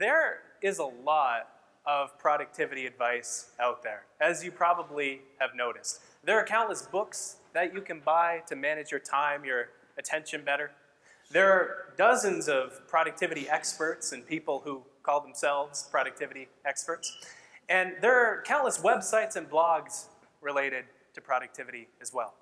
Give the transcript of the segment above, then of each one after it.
There is a lot of productivity advice out there, as you probably have noticed. There are countless books that you can buy to manage your time, your attention better. There are dozens of productivity experts and people who call themselves productivity experts. And there are countless websites and blogs related to productivity as well.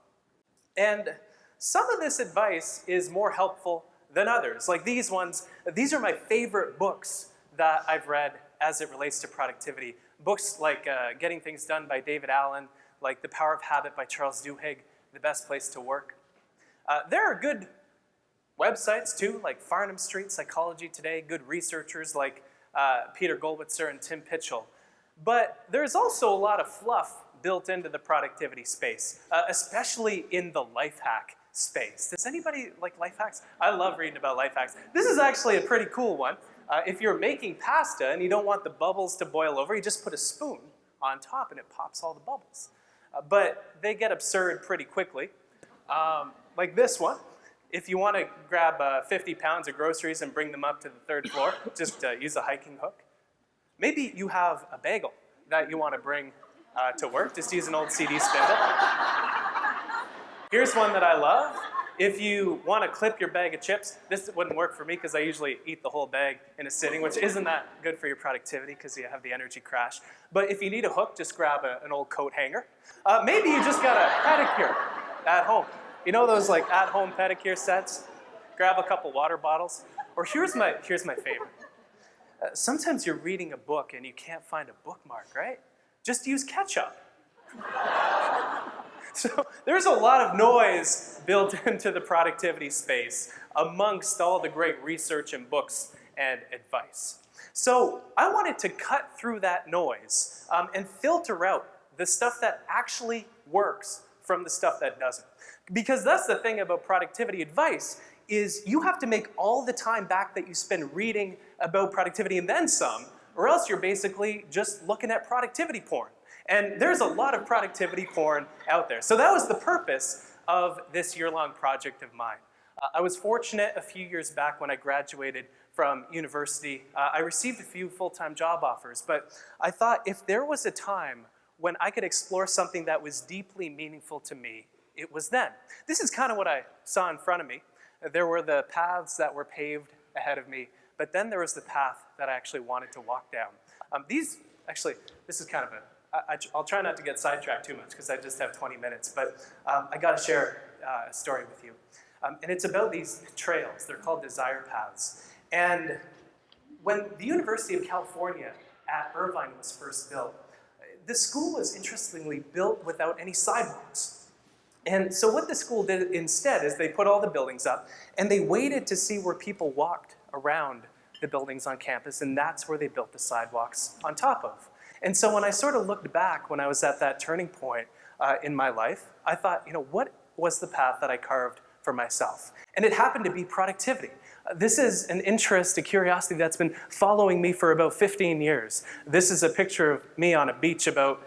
And some of this advice is more helpful than others. Like these ones, these are my favorite books that I've read as it relates to productivity. Books like Getting Things Done by David Allen, like The Power of Habit by Charles Duhigg, The Best Place to Work. There are good websites too, like Farnham Street Psychology Today, good researchers like Peter Goldwitzer and Tim Pitchell. But there's also a lot of fluff built into the productivity space, especially in the life hack space. Does anybody like life hacks? I love reading about life hacks. This is actually a pretty cool one. If you're making pasta and you don't want the bubbles to boil over, you just put a spoon on top and it pops all the bubbles. But they get absurd pretty quickly. Like this one. If you want to grab 50 pounds of groceries and bring them up to the third floor, just use a hiking hook. Maybe you have a bagel that you want to bring to work. Just use an old CD spindle. Here's one that I love. If you want to clip your bag of chips, this wouldn't work for me because I usually eat the whole bag in a sitting, which isn't that good for your productivity because you have the energy crash. But if you need a hook, just grab an old coat hanger. Maybe you just got a pedicure at home. You know those like at-home pedicure sets? Grab a couple water bottles. Or here's my favorite. Sometimes you're reading a book and you can't find a bookmark, right? Just use ketchup. So there's a lot of noise built into the productivity space amongst all the great research and books and advice. So I wanted to cut through that noise and filter out the stuff that actually works from the stuff that doesn't. Because that's the thing about productivity advice is you have to make all the time back that you spend reading about productivity and then some, or else you're basically just looking at productivity porn. And there's a lot of productivity porn out there. So that was the purpose of this year-long project of mine. I was fortunate a few years back when I graduated from university. I received a few full-time job offers, but I thought if there was a time when I could explore something that was deeply meaningful to me, it was then. This is kind of what I saw in front of me. There were the paths that were paved ahead of me, but then there was the path that I actually wanted to walk down. This is kind of I'll try not to get sidetracked too much because I just have 20 minutes, but I got to share a story with you. And it's about these trails. They're called desire paths. And when the University of California at Irvine was first built, the school was interestingly built without any sidewalks. And so what the school did instead is they put all the buildings up and they waited to see where people walked around the buildings on campus, and that's where they built the sidewalks on top of. And so when I sort of looked back when I was at that turning point in my life, I thought, what was the path that I carved for myself? And it happened to be productivity. This is an interest, a curiosity that's been following me for about 15 years. This is a picture of me on a beach about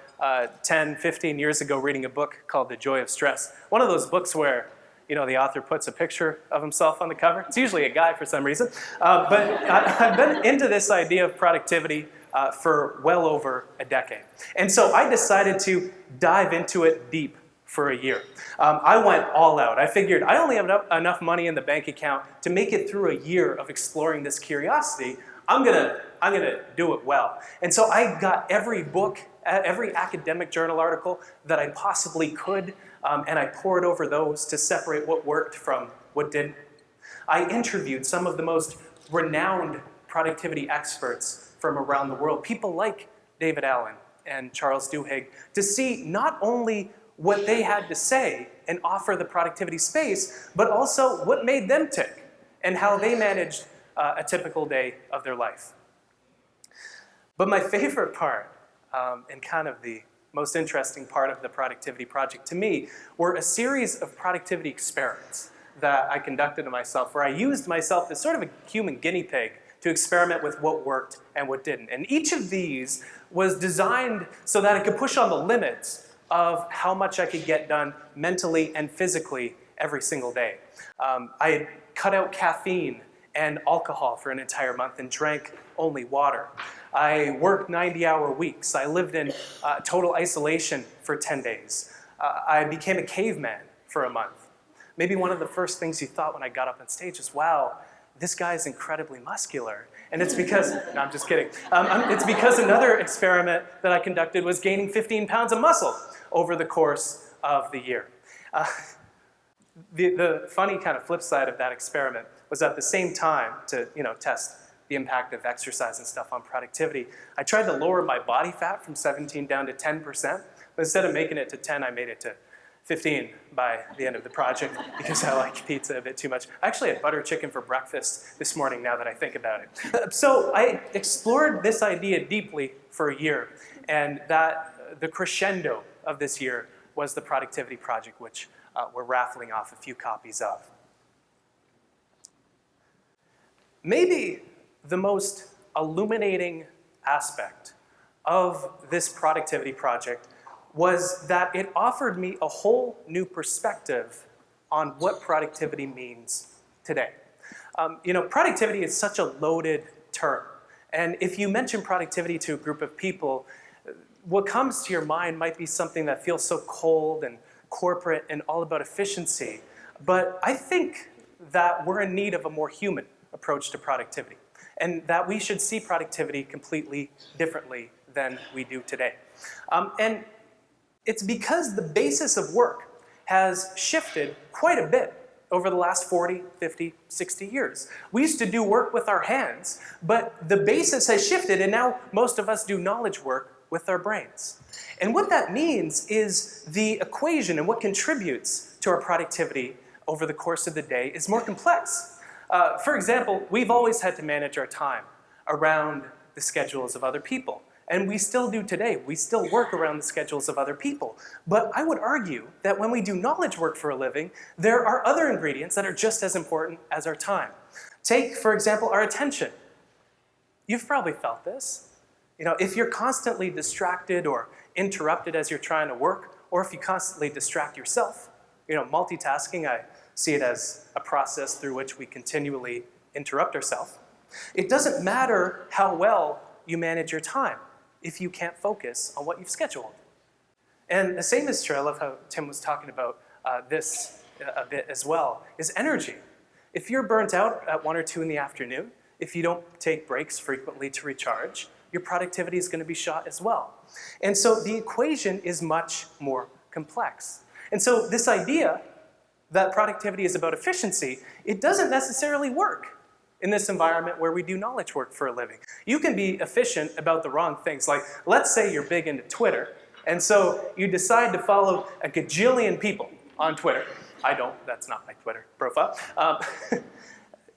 10, 15 years ago reading a book called The Joy of Stress. One of those books where the author puts a picture of himself on the cover. It's usually a guy for some reason. But I've been into this idea of productivity for well over a decade. And so I decided to dive into it deep for a year. I went all out. I figured I only have enough money in the bank account to make it through a year of exploring this curiosity. I'm gonna do it well. And so I got every book, every academic journal article that I possibly could, and I poured over those to separate what worked from what didn't. I interviewed some of the most renowned productivity experts from around the world, people like David Allen and Charles Duhigg, to see not only what they had to say and offer the productivity space, but also what made them tick and how they managed a typical day of their life. But my favorite part, and kind of the most interesting part of the productivity project to me, were a series of productivity experiments that I conducted to myself, where I used myself as sort of a human guinea pig to experiment with what worked and what didn't. And each of these was designed so that I could push on the limits of how much I could get done mentally and physically every single day. I had cut out caffeine and alcohol for an entire month and drank only water. I worked 90-hour weeks. I lived in total isolation for 10 days. I became a caveman for a month. Maybe one of the first things you thought when I got up on stage is, wow, this guy is incredibly muscular. And it's because, no, I'm just kidding. It's because another experiment that I conducted was gaining 15 pounds of muscle over the course of the year. The funny kind of flip side of that experiment was at the same time to test the impact of exercise and stuff on productivity, I tried to lower my body fat from 17 down to 10%. But instead of making it to 10, I made it to 15 by the end of the project because I like pizza a bit too much. I actually had butter chicken for breakfast this morning now that I think about it. So I explored this idea deeply for a year, and the crescendo of this year was the productivity project, which we're raffling off a few copies of. Maybe the most illuminating aspect of this productivity project was that it offered me a whole new perspective on what productivity means today. Productivity is such a loaded term. And if you mention productivity to a group of people, what comes to your mind might be something that feels so cold and corporate and all about efficiency. But I think that we're in need of a more human approach to productivity, and that we should see productivity completely differently than we do today. And it's because the basis of work has shifted quite a bit over the last 40, 50, 60 years. We used to do work with our hands, but the basis has shifted, and now most of us do knowledge work with our brains. And what that means is the equation and what contributes to our productivity over the course of the day is more complex. For example, we've always had to manage our time around the schedules of other people. And we still do today. We still work around the schedules of other people. But I would argue that when we do knowledge work for a living, there are other ingredients that are just as important as our time. Take, for example, our attention. You've probably felt this. If you're constantly distracted or interrupted as you're trying to work, or if you constantly distract yourself, multitasking, I see it as a process through which we continually interrupt ourselves. It doesn't matter how well you manage your time if you can't focus on what you've scheduled. And the same is true, I love how Tim was talking about this a bit as well, is energy. If you're burnt out at 1 or 2 in the afternoon, if you don't take breaks frequently to recharge, your productivity is going to be shot as well. And so the equation is much more complex. And so this idea that productivity is about efficiency, it doesn't necessarily work in this environment where we do knowledge work for a living. You can be efficient about the wrong things. Like, let's say you're big into Twitter, and so you decide to follow a gajillion people on Twitter. I don't, that's not my Twitter profile.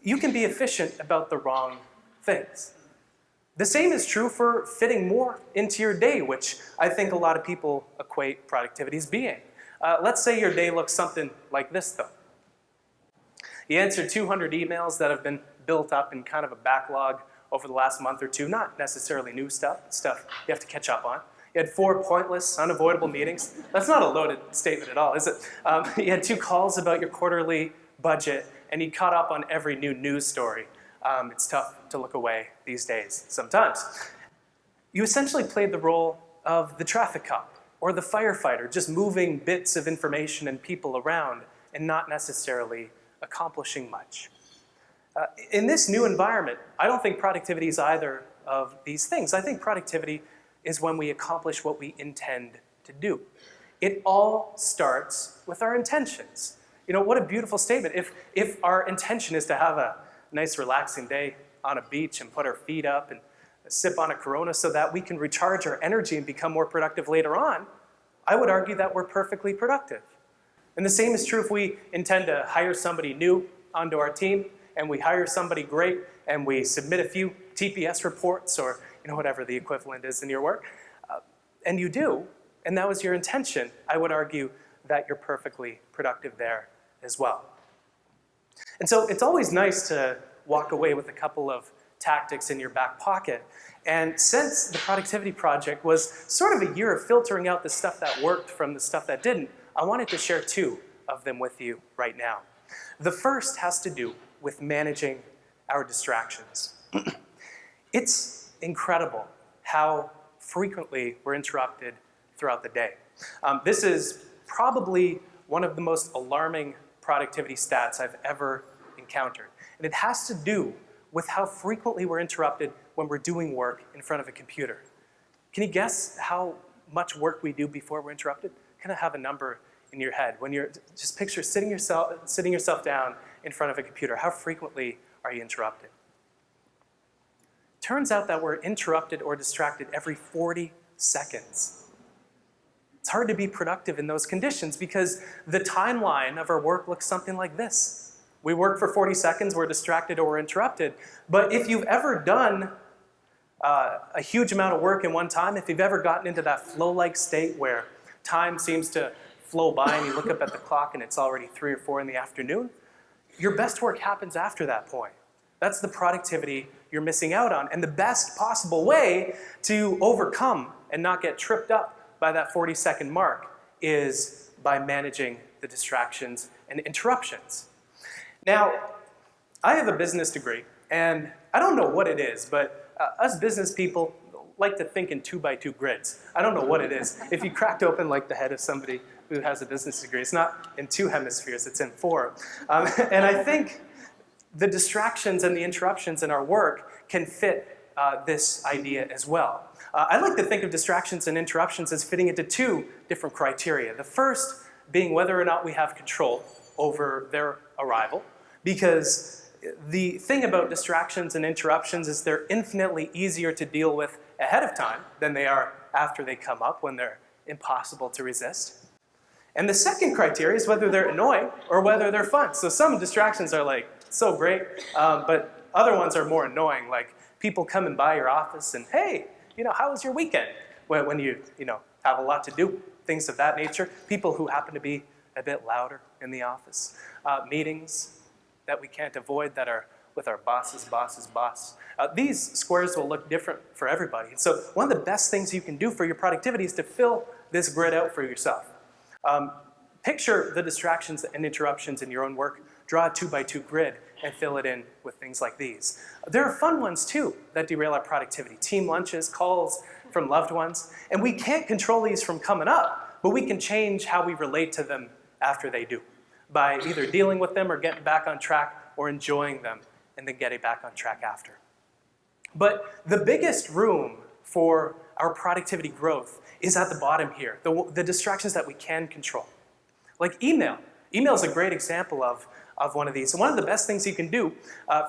You can be efficient about the wrong things. The same is true for fitting more into your day, which I think a lot of people equate productivity as being. Let's say your day looks something like this, though. You answered 200 emails that have been built up in kind of a backlog over the last month or two, not necessarily new stuff you have to catch up on. You had 4 pointless, unavoidable meetings. That's not a loaded statement at all, is it? You had 2 calls about your quarterly budget, and you caught up on every new news story. It's tough to look away these days sometimes. You essentially played the role of the traffic cop or the firefighter, just moving bits of information and people around and not necessarily accomplishing much. In this new environment, I don't think productivity is either of these things. I think productivity is when we accomplish what we intend to do. It all starts with our intentions. What a beautiful statement. If our intention is to have a nice relaxing day on a beach and put our feet up and sip on a Corona so that we can recharge our energy and become more productive later on, I would argue that we're perfectly productive. And the same is true if we intend to hire somebody new onto our team, and we hire somebody great, and we submit a few TPS reports or whatever the equivalent is in your work, and you do, and that was your intention, I would argue that you're perfectly productive there as well. And so it's always nice to walk away with a couple of tactics in your back pocket. And since the productivity project was sort of a year of filtering out the stuff that worked from the stuff that didn't, I wanted to share 2 of them with you right now. The first has to do with managing our distractions. It's incredible how frequently we're interrupted throughout the day. This is probably one of the most alarming productivity stats I've ever encountered. And it has to do with how frequently we're interrupted when we're doing work in front of a computer. Can you guess how much work we do before we're interrupted? Kind of have a number in your head. When you're, just picture sitting yourself down in front of a computer. How frequently are you interrupted? Turns out that we're interrupted or distracted every 40 seconds. It's hard to be productive in those conditions because the timeline of our work looks something like this. We work for 40 seconds, we're distracted or we're interrupted. But if you've ever done a huge amount of work in one time, if you've ever gotten into that flow-like state where time seems to flow by and you look up at the clock and it's already 3 or 4 in the afternoon, your best work happens after that point. That's the productivity you're missing out on. And the best possible way to overcome and not get tripped up by that 40-second mark is by managing the distractions and interruptions. Now, I have a business degree, and I don't know what it is, but us business people like to think in 2x2 grids. I don't know what it is. If you cracked open like the head of somebody who has a business degree, it's not in 2 hemispheres, it's in 4. And I think the distractions and the interruptions in our work can fit this idea as well. I like to think of distractions and interruptions as fitting into 2 different criteria. The first being whether or not we have control over their arrival, because the thing about distractions and interruptions is they're infinitely easier to deal with ahead of time than they are after they come up when they're impossible to resist. And the second criteria is whether they're annoying or whether they're fun. So some distractions are like so great, but other ones are more annoying, like people coming by your office and, hey, how was your weekend? When you have a lot to do, things of that nature. People who happen to be a bit louder in the office. Meetings that we can't avoid that are with our boss's boss. These squares will look different for everybody. So one of the best things you can do for your productivity is to fill this grid out for yourself. Picture the distractions and interruptions in your own work. Draw a 2x2 grid and fill it in with things like these. There are fun ones too that derail our productivity. Team lunches, calls from loved ones. And we can't control these from coming up, but we can change how we relate to them after they do by either dealing with them or getting back on track or enjoying them and then getting back on track after. But the biggest room for our productivity growth is at the bottom here, the distractions that we can control. Like email. Email is a great example of one of these. And one of the best things you can do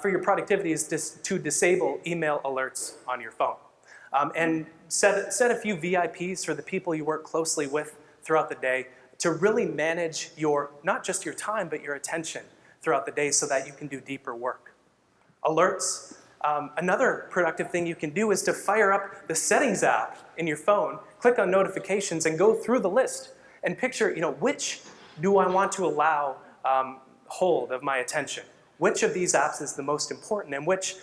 for your productivity is to disable email alerts on your phone. And set a few VIPs for the people you work closely with throughout the day to really manage not just your time, but your attention throughout the day so that you can do deeper work. Alerts. Another productive thing you can do is to fire up the settings app in your phone, click on notifications, and go through the list and picture, which do I want to allow hold of my attention? Which of these apps is the most important, and which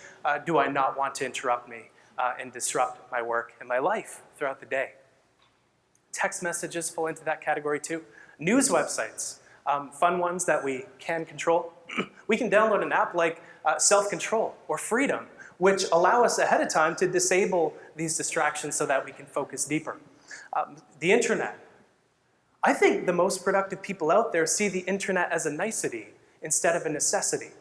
do I not want to interrupt me and disrupt my work and my life throughout the day? Text messages fall into that category too. News websites, fun ones that we can control. We can download an app like Self-Control or Freedom, which allow us ahead of time to disable these distractions so that we can focus deeper. The internet. I think the most productive people out there see the internet as a nicety instead of a necessity.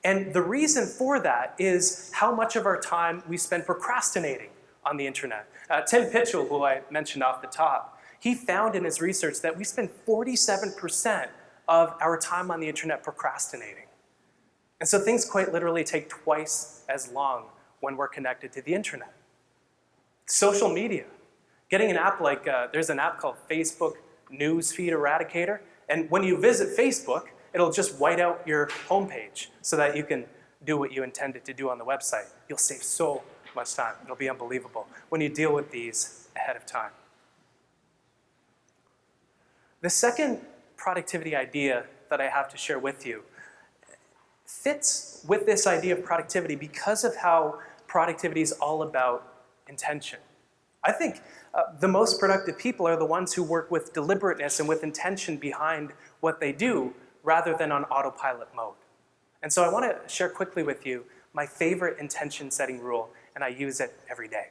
And the reason for that is how much of our time we spend procrastinating on the internet. Tim Pitchell, who I mentioned off the top, he found in his research that we spend 47% of our time on the internet procrastinating. And so things quite literally take twice as long when we're connected to the internet. Social media. Getting an app like, there's an app called Facebook Newsfeed Eradicator, and when you visit Facebook, it'll just white out your homepage so that you can do what you intended to do on the website. You'll save so much time. It'll be unbelievable when you deal with these ahead of time. The second productivity idea that I have to share with you fits with this idea of productivity because of how productivity is all about intention. I think the most productive people are the ones who work with deliberateness and with intention behind what they do rather than on autopilot mode. And so I want to share quickly with you my favorite intention setting rule, and I use it every day.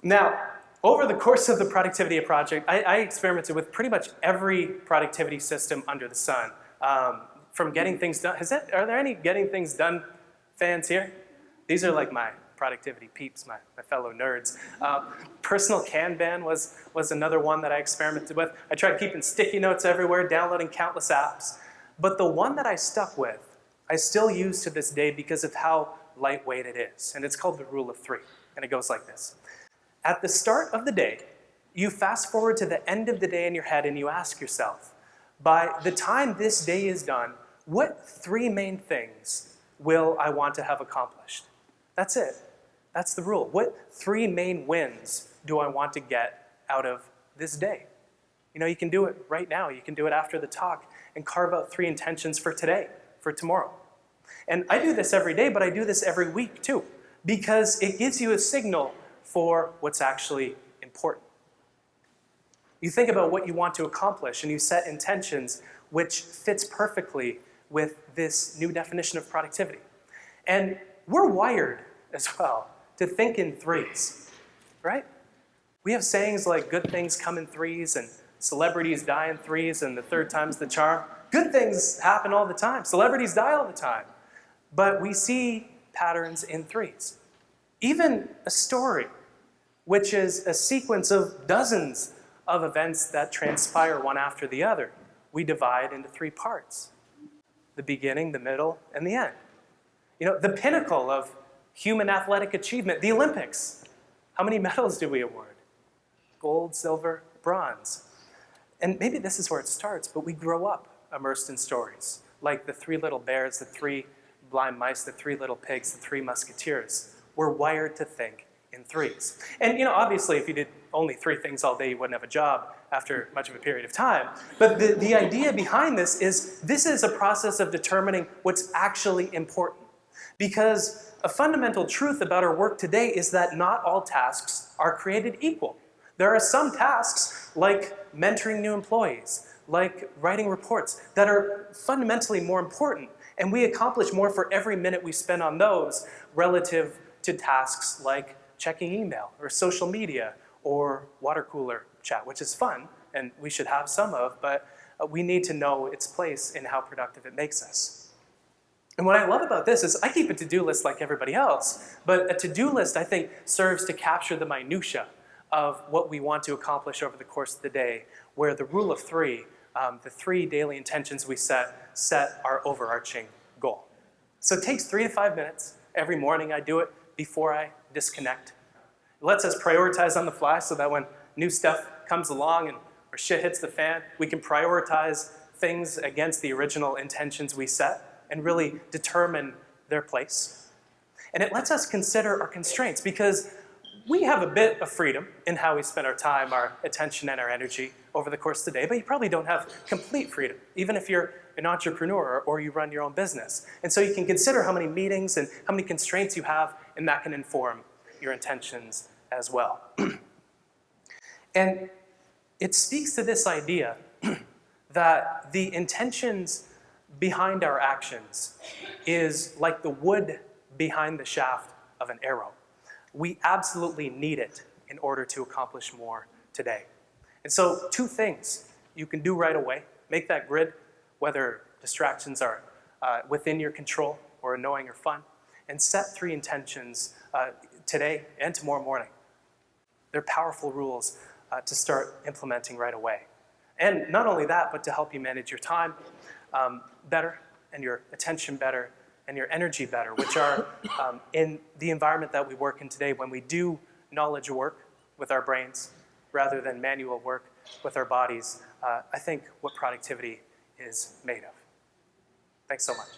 Now, over the course of the productivity project, I experimented with pretty much every productivity system under the sun. From getting things done, are there any getting things done fans here? These are like my productivity peeps, my fellow nerds. Personal Kanban was another one that I experimented with. I tried keeping sticky notes everywhere, downloading countless apps. But the one that I stuck with, I still use to this day because of how lightweight it is. And it's called the rule of 3. And it goes like this. At the start of the day, you fast forward to the end of the day in your head and you ask yourself, by the time this day is done, what 3 main things will I want to have accomplished? That's it. That's the rule. What 3 main wins do I want to get out of this day? You know, you can do it right now. You can do it after the talk and carve out 3 intentions for today, for tomorrow. And I do this every day, but I do this every week too, because it gives you a signal for what's actually important. You think about what you want to accomplish and you set intentions which fits perfectly with this new definition of productivity. And we're wired as well to think in 3s, right? We have sayings like good things come in 3s and celebrities die in 3s and the 3rd time's the charm. Good things happen all the time. Celebrities die all the time. But we see patterns in 3s. Even a story, which is a sequence of dozens of events that transpire one after the other, we divide into 3 parts. The beginning, the middle, and the end. You know, the pinnacle of human athletic achievement, the Olympics. How many medals do we award? Gold, silver, bronze. And maybe this is where it starts, but we grow up immersed in stories, like the 3 little bears, the 3 blind mice, the 3 little pigs, the 3 musketeers. We're wired to think in 3s. And you know, obviously, if you did only 3 things all day, you wouldn't have a job after much of a period of time. But the idea behind this is a process of determining what's actually important. Because a fundamental truth about our work today is that not all tasks are created equal. There are some tasks, like mentoring new employees, like writing reports, that are fundamentally more important. And we accomplish more for every minute we spend on those relative to tasks like checking email or social media or water cooler chat, which is fun and we should have some of, but we need to know its place in how productive it makes us. And what I love about this is I keep a to-do list like everybody else, but a to-do list, I think, serves to capture the minutia of what we want to accomplish over the course of the day, where the rule of 3, the 3 daily intentions we set our overarching goal. So it takes 3 to 5 minutes. Every morning I do it before I disconnect. It lets us prioritize on the fly so that when new stuff comes along and or shit hits the fan, we can prioritize things against the original intentions we set and really determine their place. And it lets us consider our constraints because we have a bit of freedom in how we spend our time, our attention, and our energy over the course of the day, but you probably don't have complete freedom, even if you're an entrepreneur or you run your own business. And so you can consider how many meetings and how many constraints you have, and that can inform your intentions as well. And it speaks to this idea that the intentions behind our actions is like the wood behind the shaft of an arrow. We absolutely need it in order to accomplish more today. And so 2 things you can do right away. Make that grid, whether distractions are within your control or annoying or fun, and set 3 intentions today and tomorrow morning. They're powerful rules to start implementing right away. And not only that, but to help you manage your time better and your attention better and your energy better, which are in the environment that we work in today when we do knowledge work with our brains rather than manual work with our bodies. I think what productivity is made of. Thanks so much.